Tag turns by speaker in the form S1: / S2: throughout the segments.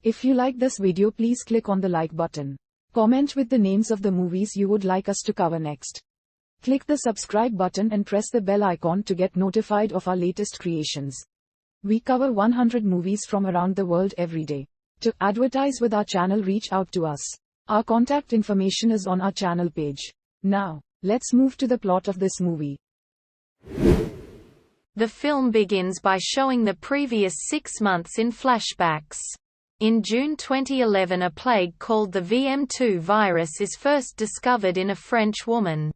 S1: If you like this video, please click on the like button. Comment with the names of the movies you would like us to cover next. Click the subscribe button and press the bell icon to get notified of our latest creations. We cover 100 movies from around the world every day. To advertise with our channel, reach out to us. Our contact information is on our channel page. Now, let's move to the plot of this movie.
S2: The film begins by showing the previous 6 months in flashbacks. In June 2011, a plague called the VM2 virus is first discovered in a French woman.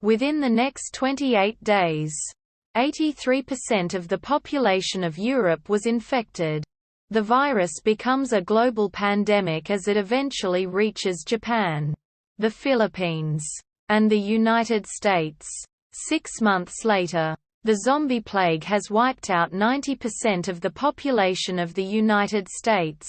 S2: Within the next 28 days, 83% of the population of Europe was infected. The virus becomes a global pandemic as it eventually reaches Japan, the Philippines, and the United States. 6 months later, the zombie plague has wiped out 90% of the population of the United States.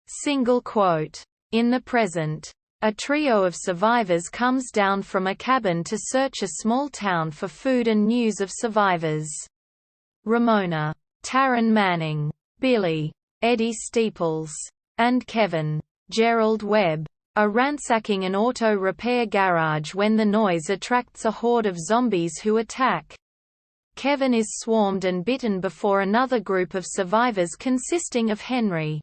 S2: Single quote. In the present, a trio of survivors comes down from a cabin to search a small town for food and news of survivors. Ramona, Taryn Manning, Billy, Eddie Steeples, and Kevin, Gerald Webb, are ransacking an auto repair garage when the noise attracts a horde of zombies who attack. Kevin is swarmed and bitten before another group of survivors consisting of Henry,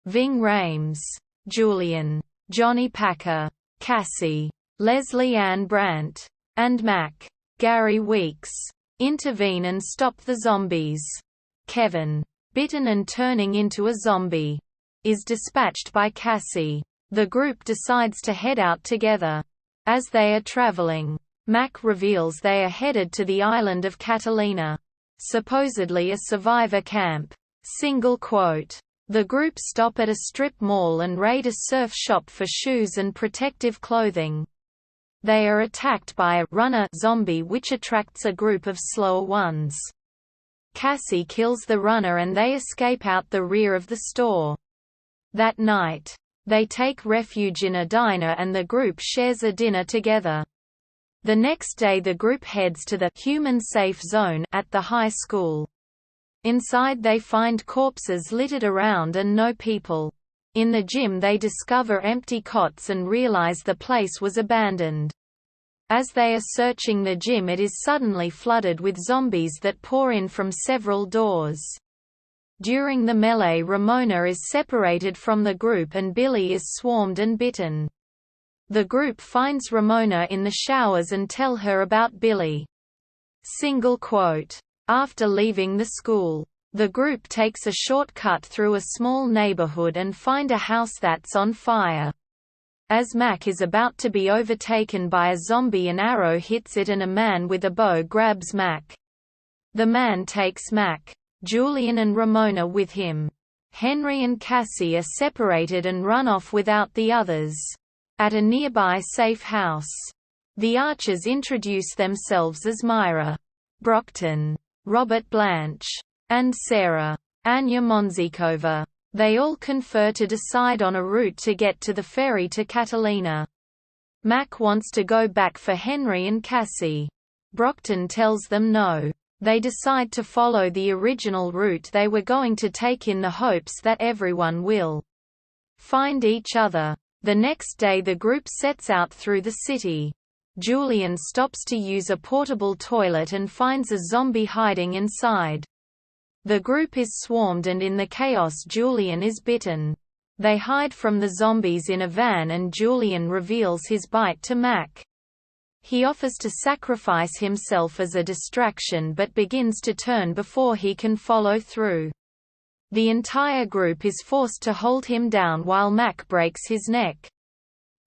S2: Ving Rhames, Julian, Johnny Packer, Cassie, Leslie Ann Brandt, and Mac, Gary Weeks, intervene and stop the zombies. Kevin, bitten and turning into a zombie, is dispatched by Cassie. The group decides to head out together. As they are traveling, Mac reveals they are headed to the island of Catalina, supposedly a survivor camp. Single quote. The group stop at a strip mall and raid a surf shop for shoes and protective clothing. They are attacked by a runner zombie which attracts a group of slower ones. Cassie kills the runner and they escape out the rear of the store. That night, they take refuge in a diner and the group shares a dinner together. The next day the group heads to the human safe zone at the high school. Inside they find corpses littered around and no people. In the gym they discover empty cots and realize the place was abandoned. As they are searching the gym, it is suddenly flooded with zombies that pour in from several doors. During the melee, Ramona is separated from the group and Billy is swarmed and bitten. The group finds Ramona in the showers and tell her about Billy. Single quote. After leaving the school, the group takes a shortcut through a small neighborhood and find a house that's on fire. As Mac is about to be overtaken by a zombie, an arrow hits it and a man with a bow grabs Mac. The man takes Mac, Julian and Ramona with him. Henry and Cassie are separated and run off without the others. At a nearby safe house, the Archers introduce themselves as Myra, Brockton, Robert Blanche, and Sarah, Anya Monzikova. They all confer to decide on a route to get to the ferry to Catalina. Mac wants to go back for Henry and Cassie. Brockton tells them no. They decide to follow the original route they were going to take in the hopes that everyone will find each other. The next day the group sets out through the city. Julian stops to use a portable toilet and finds a zombie hiding inside. The group is swarmed and in the chaos Julian is bitten. They hide from the zombies in a van and Julian reveals his bite to Mac. He offers to sacrifice himself as a distraction but begins to turn before he can follow through. The entire group is forced to hold him down while Mac breaks his neck.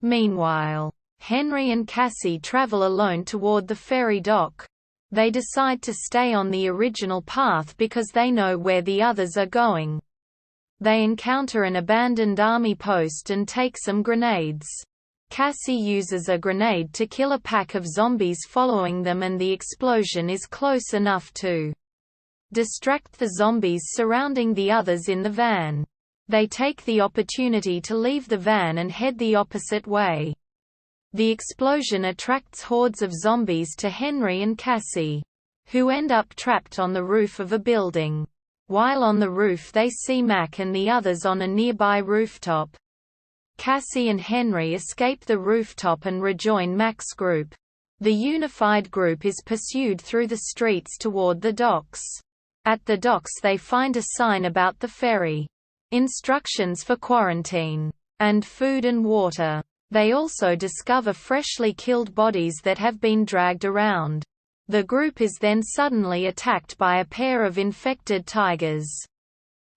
S2: Meanwhile, Henry and Cassie travel alone toward the ferry dock. They decide to stay on the original path because they know where the others are going. They encounter an abandoned army post and take some grenades. Cassie uses a grenade to kill a pack of zombies following them, and the explosion is close enough to distract the zombies surrounding the others in the van. They take the opportunity to leave the van and head the opposite way. The explosion attracts hordes of zombies to Henry and Cassie, who end up trapped on the roof of a building. While on the roof they see Mac and the others on a nearby rooftop. Cassie and Henry escape the rooftop and rejoin Mac's group. The unified group is pursued through the streets toward the docks. At the docks they find a sign about the ferry. Instructions for quarantine. And food and water. They also discover freshly killed bodies that have been dragged around. The group is then suddenly attacked by a pair of infected tigers.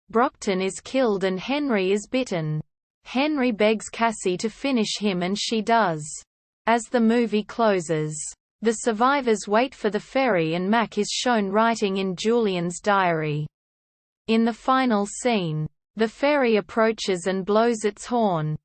S2: Brockton is killed and Henry is bitten. Henry begs Cassie to finish him and she does. As the movie closes, the survivors wait for the ferry and Mac is shown writing in Julian's diary. In the final scene, the ferry approaches and blows its horn.